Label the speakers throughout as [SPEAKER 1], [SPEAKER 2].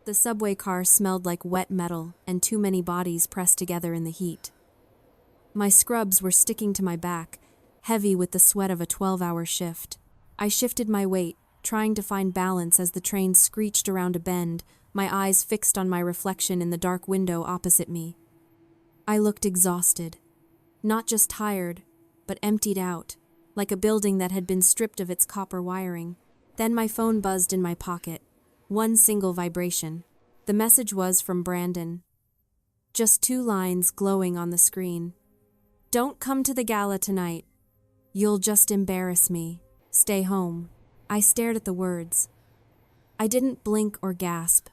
[SPEAKER 1] The subway car smelled like wet metal and too many bodies pressed together in the heat. My scrubs were sticking to my back, heavy with the sweat of a 12-hour shift. I shifted my weight, trying to find balance as the train screeched around a bend, my eyes fixed on my reflection in the dark window opposite me. I looked exhausted. Not just tired, but emptied out, like a building that had been stripped of its copper wiring. Then my phone buzzed in my pocket. One single vibration. The message was from Brandon. Just 2 lines glowing on the screen. "Don't come to the gala tonight. You'll just embarrass me. Stay home." I stared at the words. I didn't blink or gasp.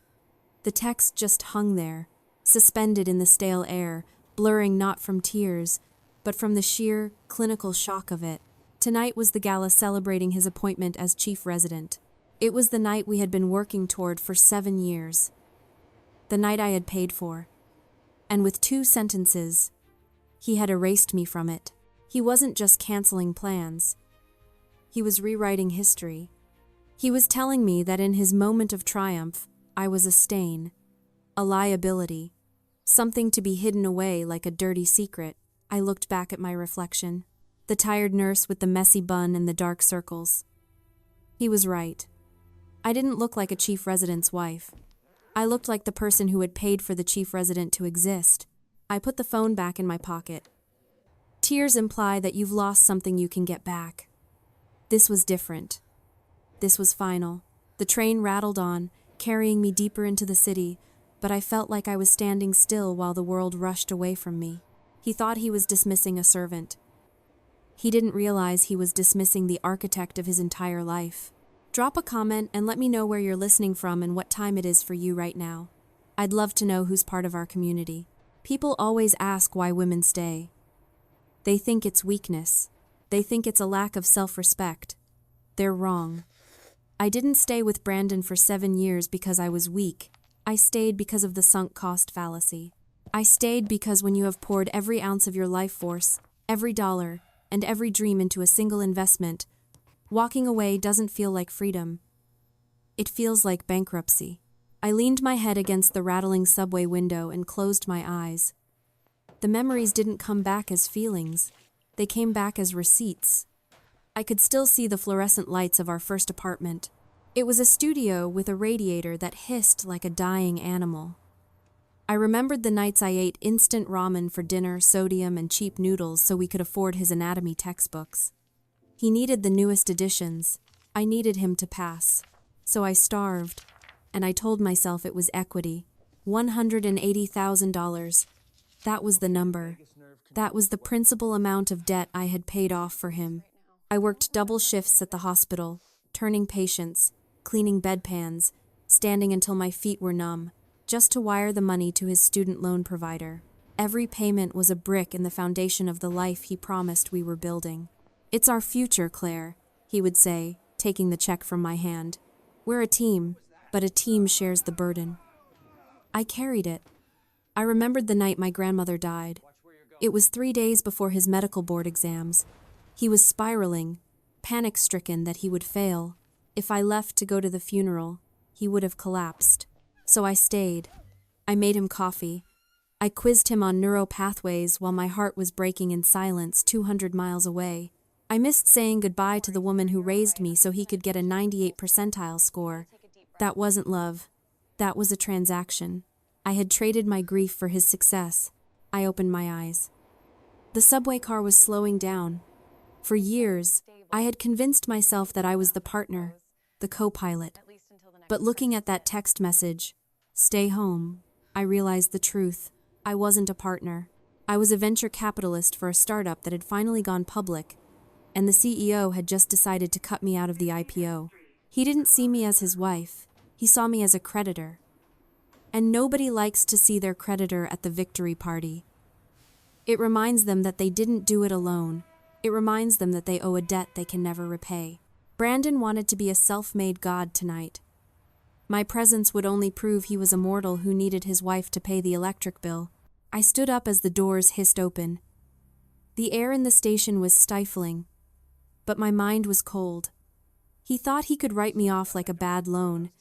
[SPEAKER 1] The text just hung there, suspended in the stale air, blurring not from tears, but from the sheer, clinical shock of it. Tonight was the gala celebrating his appointment as chief resident. It was the night we had been working toward for 7 years. The night I had paid for. And with 2 sentences, he had erased me from it. He wasn't just canceling plans. He was rewriting history. He was telling me that in his moment of triumph, I was a stain, a liability, something to be hidden away like a dirty secret. I looked back at my reflection, the tired nurse with the messy bun and the dark circles. He was right. I didn't look like a chief resident's wife. I looked like the person who had paid for the chief resident to exist. I put the phone back in my pocket. Tears imply that you've lost something you can get back. This was different. This was final. The train rattled on, carrying me deeper into the city, but I felt like I was standing still while the world rushed away from me. He thought he was dismissing a servant. He didn't realize he was dismissing the architect of his entire life. Drop a comment and let me know where you're listening from and what time it is for you right now. I'd love to know who's part of our community. People always ask why women stay. They think it's weakness. They think it's a lack of self-respect. They're wrong. I didn't stay with Brandon for 7 years because I was weak. I stayed because of the sunk cost fallacy. I stayed because when you have poured every ounce of your life force, every dollar, and every dream into a single investment, walking away doesn't feel like freedom. It feels like bankruptcy. I leaned my head against the rattling subway window and closed my eyes. The memories didn't come back as feelings. They came back as receipts. I could still see the fluorescent lights of our first apartment. It was a studio with a radiator that hissed like a dying animal. I remembered the nights I ate instant ramen for dinner, sodium, and cheap noodles so we could afford his anatomy textbooks. He needed the newest editions. I needed him to pass. So I starved, and I told myself it was equity. $180,000. That was the number. That was the principal amount of debt I had paid off for him. I worked double shifts at the hospital, turning patients, cleaning bedpans, standing until my feet were numb, just to wire the money to his student loan provider. Every payment was a brick in the foundation of the life he promised we were building. "It's our future, Claire," he would say, taking the check from my hand. "We're a team, but a team shares the burden." I carried it. I remembered the night my grandmother died. It was 3 days before his medical board exams. He was spiraling, panic-stricken that he would fail. If I left to go to the funeral, he would have collapsed. So I stayed. I made him coffee. I quizzed him on neural pathways while my heart was breaking in silence 200 miles away. I missed saying goodbye to the woman who raised me so he could get a 98 percentile score. That wasn't love. That was a transaction. I had traded my grief for his success. I opened my eyes. The subway car was slowing down. For years, I had convinced myself that I was the partner, the co-pilot. But looking at that text message, "Stay home," I realized the truth. I wasn't a partner. I was a venture capitalist for a startup that had finally gone public, and the CEO had just decided to cut me out of the IPO. He didn't see me as his wife. He saw me as a creditor. And nobody likes to see their creditor at the victory party. It reminds them that they didn't do it alone. It reminds them that they owe a debt they can never repay. Brandon wanted to be a self-made god tonight. My presence would only prove he was a mortal who needed his wife to pay the electric bill. I stood up as the doors hissed open. The air in the station was stifling, but my mind was cold. He thought he could write me off like a bad loan.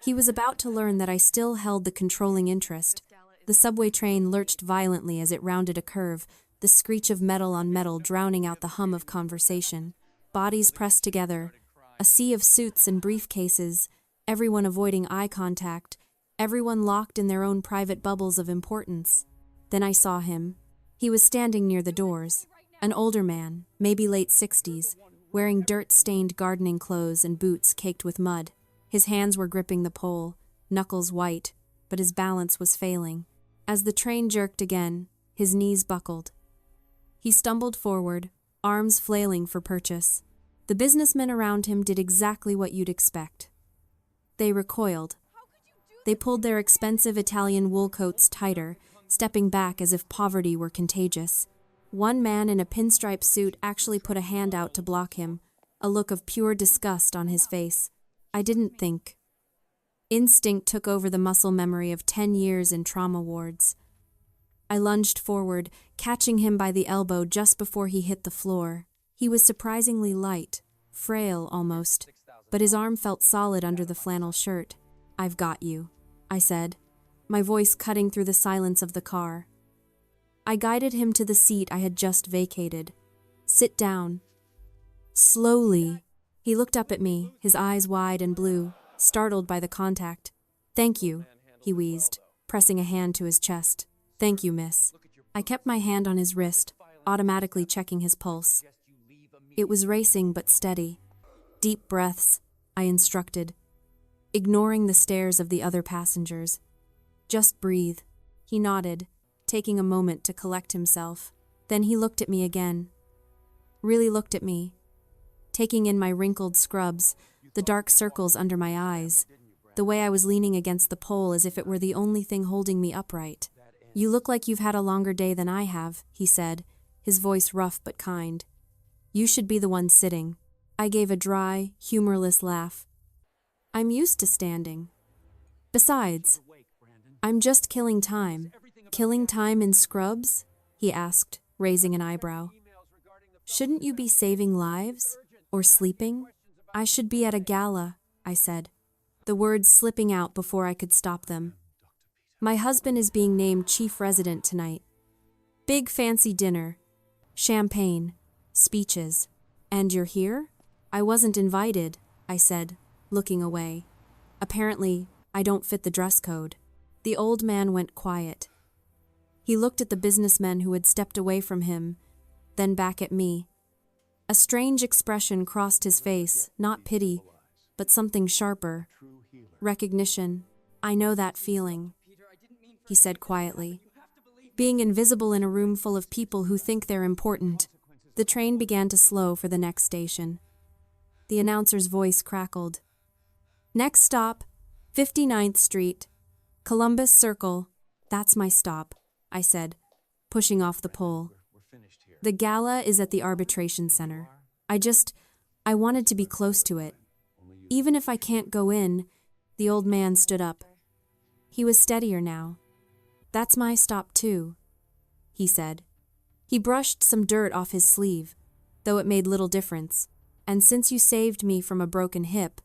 [SPEAKER 1] He was about to learn that I still held the controlling interest. The subway train lurched violently as it rounded a curve, the screech of metal on metal drowning out the hum of conversation. Bodies pressed together, a sea of suits and briefcases, everyone avoiding eye contact, everyone locked in their own private bubbles of importance. Then I saw him. He was standing near the doors, an older man, maybe late 60s, wearing dirt-stained gardening clothes and boots caked with mud. His hands were gripping the pole, knuckles white, but his balance was failing. As the train jerked again, his knees buckled. He stumbled forward, arms flailing for purchase. The businessmen around him did exactly what you'd expect. They recoiled. They pulled their expensive Italian wool coats tighter, stepping back as if poverty were contagious. One man in a pinstripe suit actually put a hand out to block him, a look of pure disgust on his face. I didn't think. Instinct took over the muscle memory of 10 years in trauma wards. I lunged forward, catching him by the elbow just before he hit the floor. He was surprisingly light, frail almost, but his arm felt solid under the flannel shirt. "I've got you," I said, my voice cutting through the silence of the car. I guided him to the seat I had just vacated. "Sit down." Slowly, he looked up at me, his eyes wide and blue, startled by the contact. "Thank you," he wheezed, pressing a hand to his chest. "Thank you, miss." I kept my hand on his wrist, automatically checking his pulse. It was racing but steady. "Deep breaths," I instructed, ignoring the stares of the other passengers. "Just breathe." He nodded, taking a moment to collect himself. Then he looked at me again. Really looked at me, taking in my wrinkled scrubs, the dark circles under my eyes, the way I was leaning against the pole as if it were the only thing holding me upright. "You look like you've had a longer day than I have," he said, his voice rough but kind. "You should be the one sitting." I gave a dry, humorless laugh. "I'm used to standing. Besides, I'm just killing time." "Killing time in scrubs?" he asked, raising an eyebrow. "Shouldn't you be saving lives? Or sleeping?" "I should be at a gala," I said, the words slipping out before I could stop them. "My husband is being named chief resident tonight. Big fancy dinner, champagne, speeches. And you're here?" "I wasn't invited," I said, looking away. "Apparently, I don't fit the dress code." The old man went quiet. He looked at the businessmen who had stepped away from him, then back at me. A strange expression crossed his face, not pity, but something sharper. Recognition. "I know that feeling," he said quietly. "Being invisible in a room full of people who think they're important." The train began to slow for the next station. The announcer's voice crackled. "Next stop, 59th Street, Columbus Circle." "That's my stop," I said, pushing off the pole. "The gala is at the arbitration center. I wanted to be close to it. Even if I can't go in." The old man stood up. He was steadier now. "That's my stop too," he said. He brushed some dirt off his sleeve, though it made little difference. "And since you saved me from a broken hip,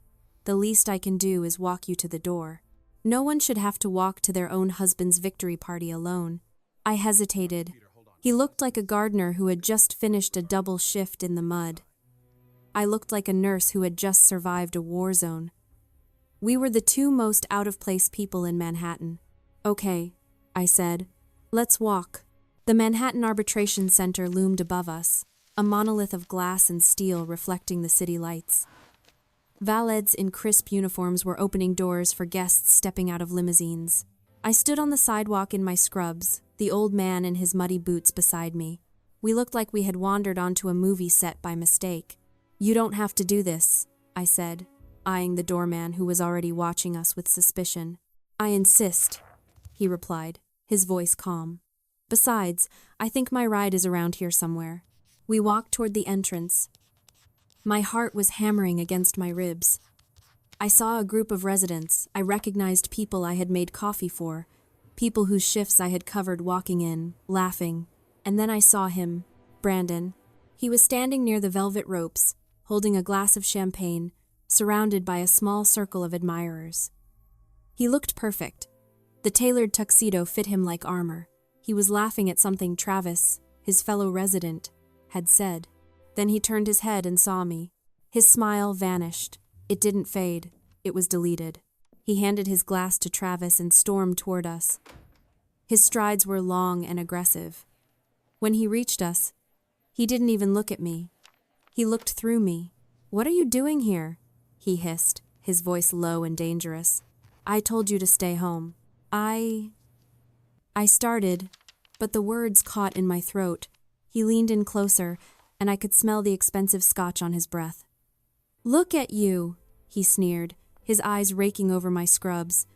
[SPEAKER 1] the least I can do is walk you to the door." No one should have to walk to their own husband's victory party alone. I hesitated. He looked like a gardener who had just finished a double shift in the mud. I looked like a nurse who had just survived a war zone. We were the two most out-of-place people in Manhattan. "Okay," I said. "Let's walk." The Manhattan Arbitration Center loomed above us, a monolith of glass and steel reflecting the city lights. Valets in crisp uniforms were opening doors for guests stepping out of limousines. I stood on the sidewalk in my scrubs, the old man in his muddy boots beside me. We looked like we had wandered onto a movie set by mistake. "You don't have to do this," I said, eyeing the doorman who was already watching us with suspicion. "I insist," he replied, his voice calm. "Besides, I think my ride is around here somewhere." We walked toward the entrance. My heart was hammering against my ribs. I saw a group of residents. I recognized people I had made coffee for, people whose shifts I had covered walking in, laughing. And then I saw him, Brandon. He was standing near the velvet ropes, holding a glass of champagne, surrounded by a small circle of admirers. He looked perfect. The tailored tuxedo fit him like armor. He was laughing at something Travis, his fellow resident, had said. Then he turned his head and saw me. His smile vanished. It didn't fade. It was deleted. He handed his glass to Travis and stormed toward us. His strides were long and aggressive. When he reached us, he didn't even look at me. He looked through me. "What are you doing here?" he hissed, his voice low and dangerous. "I told you to stay home." I started, but the words caught in my throat. He leaned in closer, and I could smell the expensive scotch on his breath. "Look at you," he sneered, his eyes raking over my scrubs.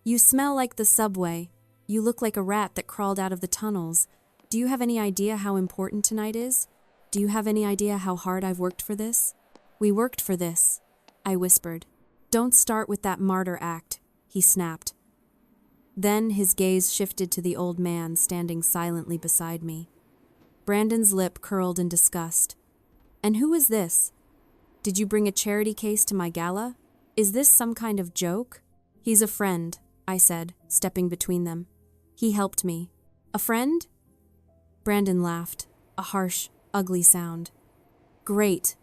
[SPEAKER 1] "You smell like the subway. You look like a rat that crawled out of the tunnels. Do you have any idea how important tonight is? Do you have any idea how hard I've worked for this?" "We worked for this," I whispered. "Don't start with that martyr act," he snapped. Then his gaze shifted to the old man standing silently beside me. Brandon's lip curled in disgust. "And who is this? Did you bring a charity case to my gala? Is this some kind of joke?" "He's a friend," I said, stepping between them. "He helped me." "A friend?" Brandon laughed, a harsh, ugly sound. "Great.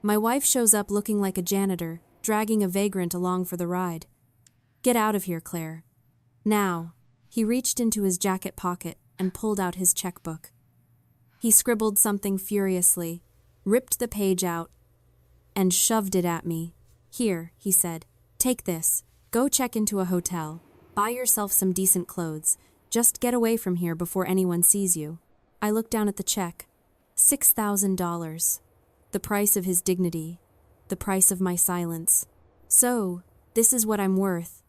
[SPEAKER 1] My wife shows up looking like a janitor, dragging a vagrant along for the ride. Get out of here, Claire. Now." He reached into his jacket pocket and pulled out his checkbook. He scribbled something furiously, ripped the page out, and shoved it at me. "Here," he said, "take this. Go check into a hotel. Buy yourself some decent clothes. Just get away from here before anyone sees you." I looked down at the check. $6,000. The price of his dignity. The price of my silence. So, this is what I'm worth,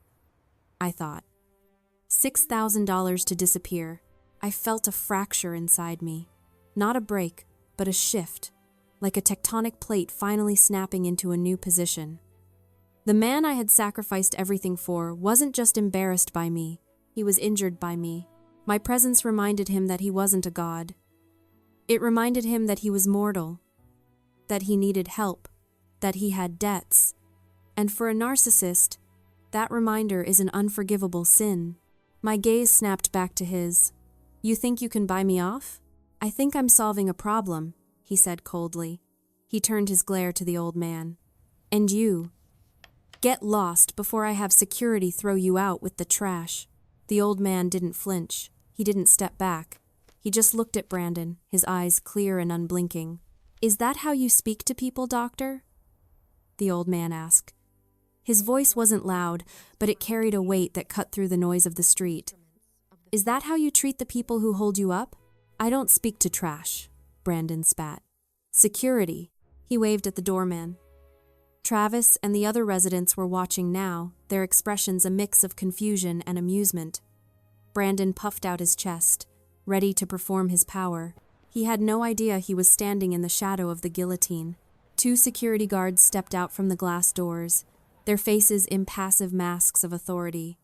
[SPEAKER 1] I thought. $6,000 to disappear. I felt a fracture inside me. Not a break, but a shift, like a tectonic plate finally snapping into a new position. The man I had sacrificed everything for wasn't just embarrassed by me, he was injured by me. My presence reminded him that he wasn't a god. It reminded him that he was mortal, that he needed help, that he had debts. And for a narcissist, that reminder is an unforgivable sin. My gaze snapped back to his. "You think you can buy me off?" "I think I'm solving a problem," he said coldly. He turned his glare to the old man. "And you? Get lost before I have security throw you out with the trash." The old man didn't flinch. He didn't step back. He just looked at Brandon, his eyes clear and unblinking. "Is that how you speak to people, doctor?" the old man asked. His voice wasn't loud, but it carried a weight that cut through the noise of the street. "Is that how you treat the people who hold you up?" "I don't speak to trash," Brandon spat. "Security." He waved at the doorman. Travis and the other residents were watching now, their expressions a mix of confusion and amusement. Brandon puffed out his chest, ready to perform his power. He had no idea he was standing in the shadow of the guillotine. 2 security guards stepped out from the glass doors, their faces impassive masks of authority.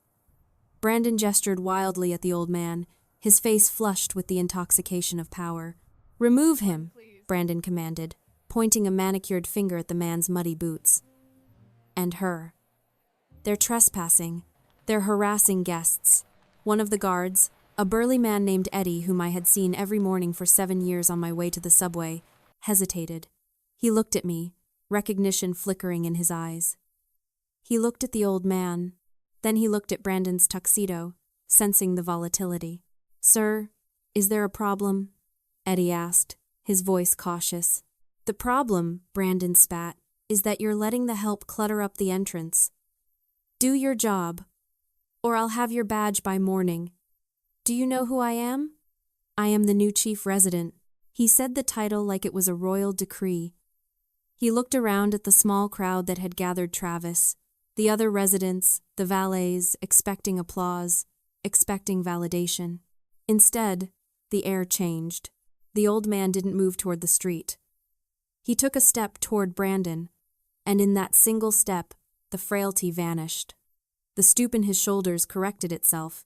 [SPEAKER 1] Brandon gestured wildly at the old man, his face flushed with the intoxication of power. "Remove him," Brandon commanded, pointing a manicured finger at the man's muddy boots. "And her. They're trespassing. They're harassing guests." One of the guards, a burly man named Eddie, whom I had seen every morning for 7 years on my way to the subway, hesitated. He looked at me, recognition flickering in his eyes. He looked at the old man. Then he looked at Brandon's tuxedo, sensing the volatility. "Sir, is there a problem?" Eddie asked, his voice cautious. "The problem," Brandon spat, "is that you're letting the help clutter up the entrance. Do your job, or I'll have your badge by morning. Do you know who I am?" "I am the new chief resident." He said the title like it was a royal decree. He looked around at the small crowd that had gathered Travis, the other residents, the valets, expecting applause, expecting validation. Instead, the air changed. The old man didn't move toward the street. He took a step toward Brandon, and in that single step, the frailty vanished. The stoop in his shoulders corrected itself.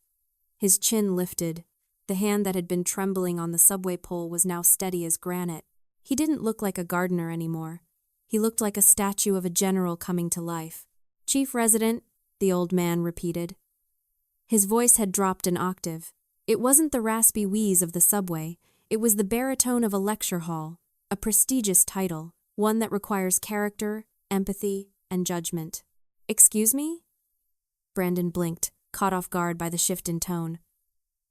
[SPEAKER 1] His chin lifted. The hand that had been trembling on the subway pole was now steady as granite. He didn't look like a gardener anymore. He looked like a statue of a general coming to life. "Chief resident, the old man repeated. His voice had dropped an octave. It wasn't the raspy wheeze of the subway, it was the baritone of a lecture hall, a prestigious title, one that requires character, empathy, and judgment. "Excuse me?" Brandon blinked, caught off guard by the shift in tone.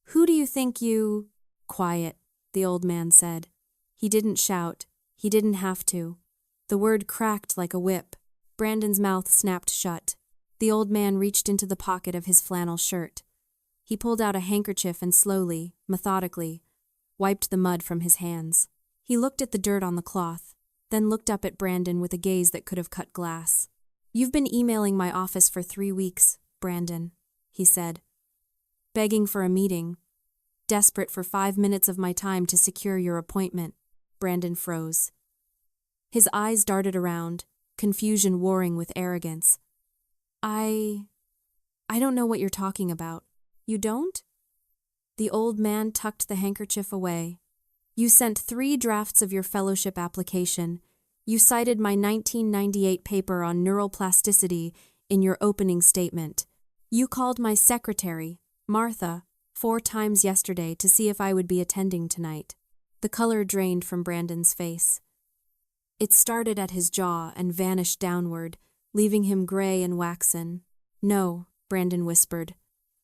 [SPEAKER 1] "Who do you think you—" "Quiet," the old man said. He didn't shout. He didn't have to. The word cracked like a whip. Brandon's mouth snapped shut. The old man reached into the pocket of his flannel shirt. He pulled out a handkerchief and slowly, methodically, wiped the mud from his hands. He looked at the dirt on the cloth, then looked up at Brandon with a gaze that could have cut glass. "You've been emailing my office for 3 weeks, Brandon," he said. "Begging for a meeting. Desperate for 5 minutes of my time to secure your appointment." Brandon froze. His eyes darted around, confusion warring with arrogance. I don't know what you're talking about." "You don't?" The old man tucked the handkerchief away. "You sent 3 drafts of your fellowship application. You cited my 1998 paper on neuroplasticity in your opening statement. You called my secretary, Martha, 4 times yesterday to see if I would be attending tonight." The color drained from Brandon's face. It started at his jaw and vanished downward, leaving him gray and waxen. "No," Brandon whispered.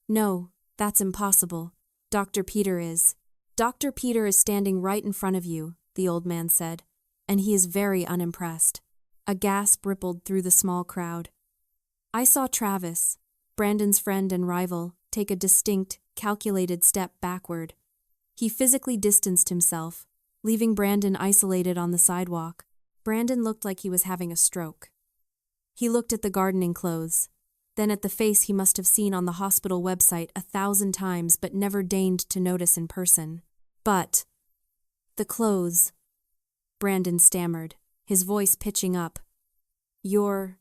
[SPEAKER 1] "No, that's impossible. Dr. Peter is." "Dr. Peter is standing right in front of you," the old man said, "and he is very unimpressed." A gasp rippled through the small crowd. I saw Travis, Brandon's friend and rival, take a distinct, calculated step backward. He physically distanced himself, leaving Brandon isolated on the sidewalk. Brandon looked like he was having a stroke. He looked at the gardening clothes, then at the face he must have seen on the hospital website 1,000 times but never deigned to notice in person. "But the clothes," Brandon stammered, his voice pitching up. You're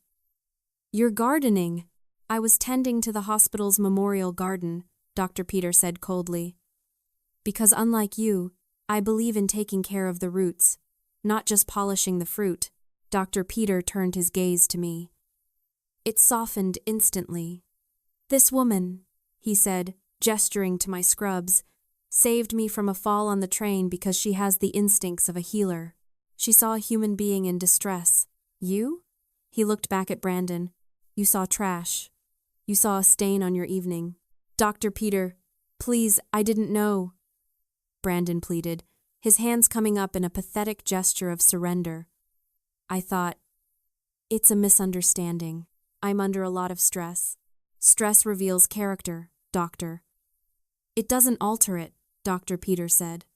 [SPEAKER 1] gardening." "I was tending to the hospital's memorial garden," Dr. Peter said coldly. "Because unlike you, I believe in taking care of the roots, not just polishing the fruit." Dr. Peter turned his gaze to me. It softened instantly. "This woman," he said, gesturing to my scrubs, "saved me from a fall on the train because she has the instincts of a healer. She saw a human being in distress. You?" He looked back at Brandon. "You saw trash. You saw a stain on your evening." "Dr. Peter, please, I didn't know," Brandon pleaded, his hands coming up in a pathetic gesture of surrender. I thought, it's a misunderstanding. I'm under a lot of stress. Stress reveals character, doctor. "It doesn't alter it," Dr. Peter said.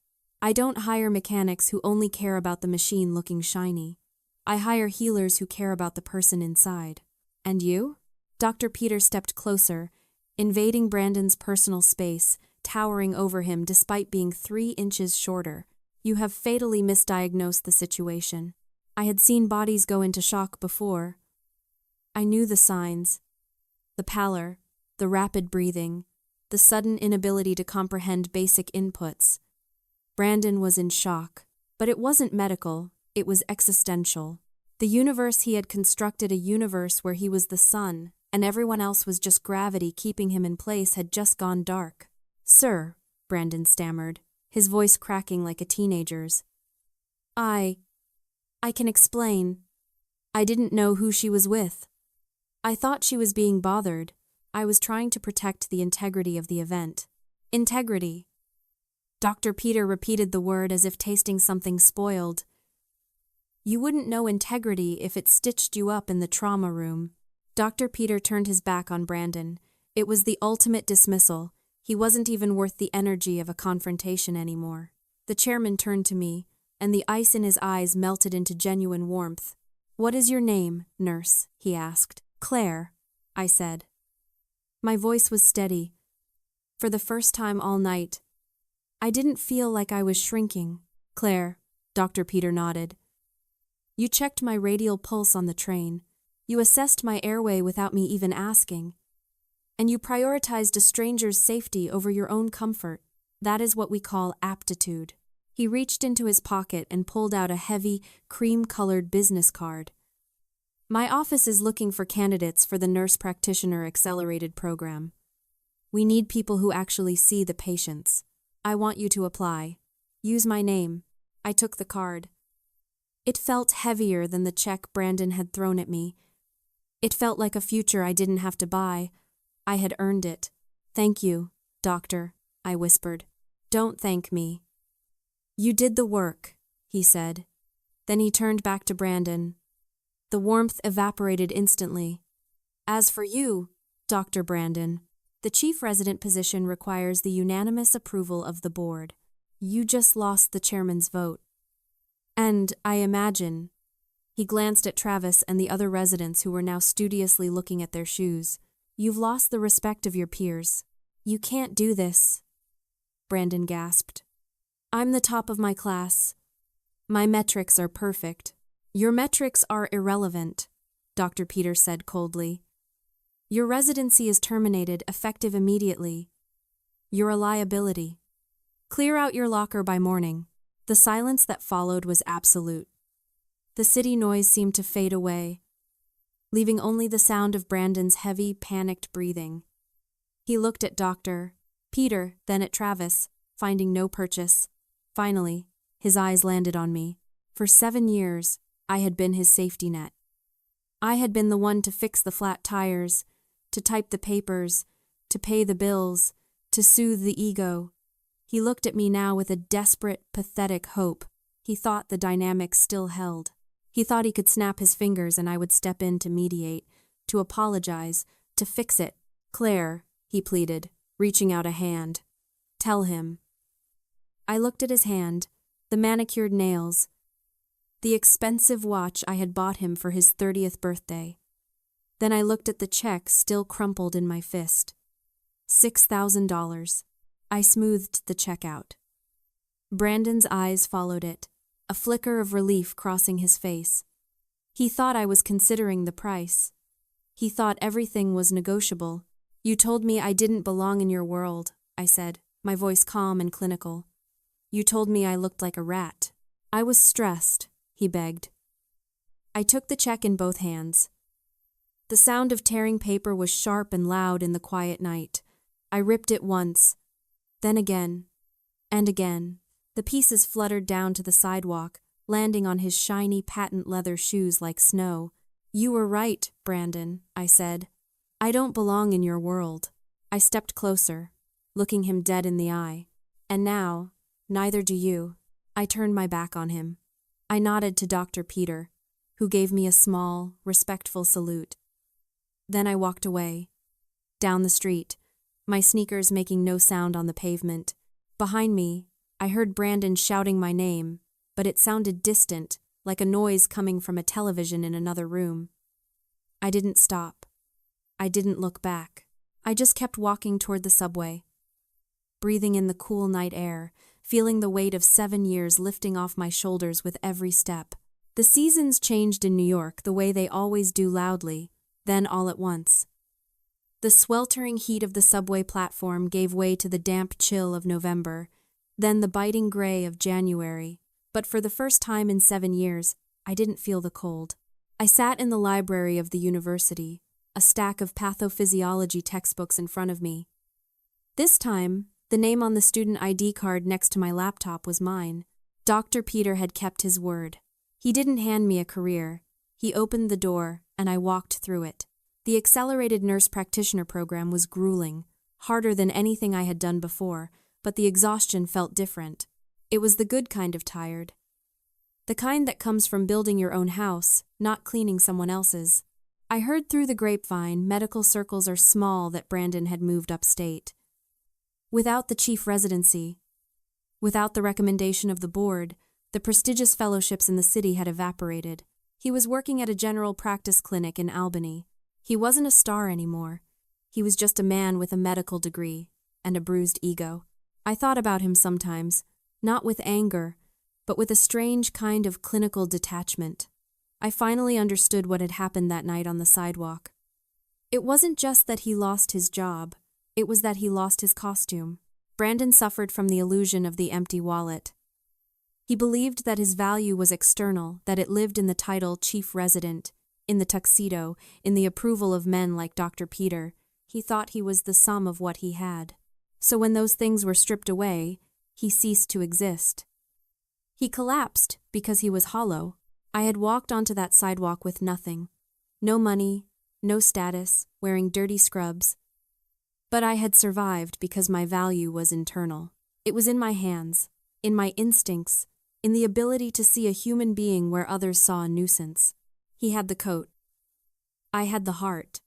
[SPEAKER 1] "I don't hire mechanics who only care about the machine looking shiny. I hire healers who care about the person inside." "And you?" Dr. Peter stepped closer, invading Brandon's personal space, towering over him despite being 3 inches shorter. "You have fatally misdiagnosed the situation. I had seen bodies go into shock before. I knew the signs. The pallor, the rapid breathing, the sudden inability to comprehend basic inputs. Brandon was in shock, but it wasn't medical, it was existential. The universe he had constructed, a universe where he was the sun, and everyone else was just gravity keeping him in place, had just gone dark. "Sir," Brandon stammered, his voice cracking like a teenager's. I can explain. I didn't know who she was with. I thought she was being bothered. I was trying to protect the integrity of the event." "Integrity." Dr. Peter repeated the word as if tasting something spoiled. "You wouldn't know integrity if it stitched you up in the trauma room." Dr. Peter turned his back on Brandon. It was the ultimate dismissal. He wasn't even worth the energy of a confrontation anymore. The chairman turned to me, and the ice in his eyes melted into genuine warmth. "What is your name, nurse?" he asked. "Claire," I said. My voice was steady. For the first time all night, I didn't feel like I was shrinking. "Claire," Dr. Peter nodded. "You checked my radial pulse on the train. You assessed my airway without me even asking. And you prioritized a stranger's safety over your own comfort. That is what we call aptitude." He reached into his pocket and pulled out a heavy, cream-colored business card. My office is looking for candidates for the Nurse Practitioner Accelerated program. We need people who actually see the patients. I want you to apply. Use my name. I took the card. It felt heavier than the check Brandon had thrown at me. It felt like a future I didn't have to buy. I had earned it. Thank you, doctor, I whispered. Don't thank me. You did the work, he said. Then he turned back to Brandon. The warmth evaporated instantly. As for you, Dr. Brandon, the chief resident position requires the unanimous approval of the board. You just lost the chairman's vote. And, I imagine, he glanced at Travis and the other residents who were now studiously looking at their shoes. You've lost the respect of your peers. You can't do this, Brandon gasped. I'm the top of my class. My metrics are perfect. Your metrics are irrelevant, Dr. Peter said coldly. Your residency is terminated, effective immediately. You're a liability. Clear out your locker by morning. The silence that followed was absolute. The city noise seemed to fade away, leaving only the sound of Brandon's heavy, panicked breathing. He looked at Dr. Peter, then at Travis, finding no purchase. Finally, his eyes landed on me. For 7 years, I had been his safety net. I had been the one to fix the flat tires, to type the papers, to pay the bills, to soothe the ego. He looked at me now with a desperate, pathetic hope. He thought the dynamic still held. He thought he could snap his fingers and I would step in to mediate, to apologize, to fix it. Claire, he pleaded, reaching out a hand. Tell him. I looked at his hand, the manicured nails, the expensive watch I had bought him for his 30th birthday. Then I looked at the check still crumpled in my fist. $6,000. I smoothed the check out. Brandon's eyes followed it, a flicker of relief crossing his face. He thought I was considering the price. He thought everything was negotiable. You told me I didn't belong in your world, I said, my voice calm and clinical. You told me I looked like a rat. I was stressed, he begged. I took the check in both hands. The sound of tearing paper was sharp and loud in the quiet night. I ripped it once, then again, and again. The pieces fluttered down to the sidewalk, landing on his shiny patent leather shoes like snow. You were right, Brandon, I said. I don't belong in your world. I stepped closer, looking him dead in the eye. And now, neither do you. I turned my back on him. I nodded to Dr. Peter, who gave me a small, respectful salute. Then I walked away. Down the street, my sneakers making no sound on the pavement. Behind me, I heard Brandon shouting my name, but it sounded distant, like a noise coming from a television in another room. I didn't stop. I didn't look back. I just kept walking toward the subway, breathing in the cool night air, feeling the weight of 7 years lifting off my shoulders with every step. The seasons changed in New York the way they always do, loudly, then all at once. The sweltering heat of the subway platform gave way to the damp chill of November, then the biting gray of January. But for the first time in 7 years, I didn't feel the cold. I sat in the library of the university, a stack of pathophysiology textbooks in front of me. This time, the name on the student ID card next to my laptop was mine. Dr. Peter had kept his word. He didn't hand me a career. He opened the door, and I walked through it. The accelerated nurse practitioner program was grueling, harder than anything I had done before, but the exhaustion felt different. It was the good kind of tired. The kind that comes from building your own house, not cleaning someone else's. I heard through the grapevine medical circles are small that Brandon had moved upstate. Without the chief residency, without the recommendation of the board, the prestigious fellowships in the city had evaporated. He was working at a general practice clinic in Albany. He wasn't a star anymore. He was just a man with a medical degree and a bruised ego. I thought about him sometimes, not with anger, but with a strange kind of clinical detachment. I finally understood what had happened that night on the sidewalk. It wasn't just that he lost his job, it was that he lost his costume. Brandon suffered from the illusion of the empty wallet. He believed that his value was external, that it lived in the title chief resident. in the tuxedo, in the approval of men like Dr. Peter. He thought he was the sum of what he had. So when those things were stripped away, he ceased to exist. He collapsed because he was hollow. I had walked onto that sidewalk with nothing. No money, no status, wearing dirty scrubs. But I had survived because my value was internal. It was in my hands, in my instincts, in the ability to see a human being where others saw a nuisance. He had the coat. I had the heart.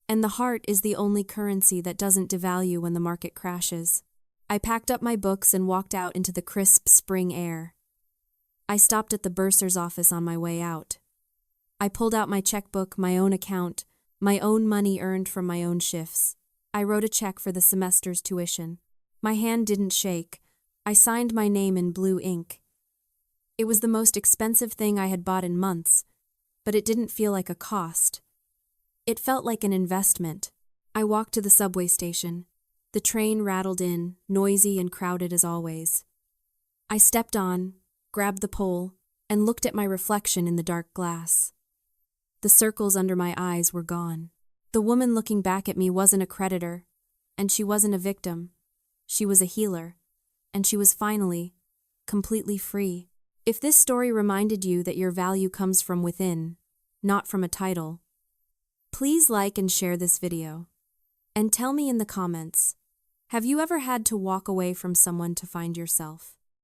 [SPEAKER 1] And the heart is the only currency that doesn't devalue when the market crashes. I packed up my books and walked out into the crisp spring air. I stopped at the bursar's office on my way out. I pulled out my checkbook, my own account, my own money earned from my own shifts. I wrote a check for the semester's tuition. My hand didn't shake. I signed my name in blue ink. It was the most expensive thing I had bought in months, but it didn't feel like a cost. It felt like an investment. I walked to the subway station. The train rattled in, noisy and crowded as always. I stepped on, grabbed the pole, and looked at my reflection in the dark glass. The circles under my eyes were gone. The woman looking back at me wasn't a creditor, and she wasn't a victim. She was a healer, and she was finally, completely free. If this story reminded you that your value comes from within, not from a title, please like and share this video. And tell me in the comments, have you ever had to walk away from someone to find yourself?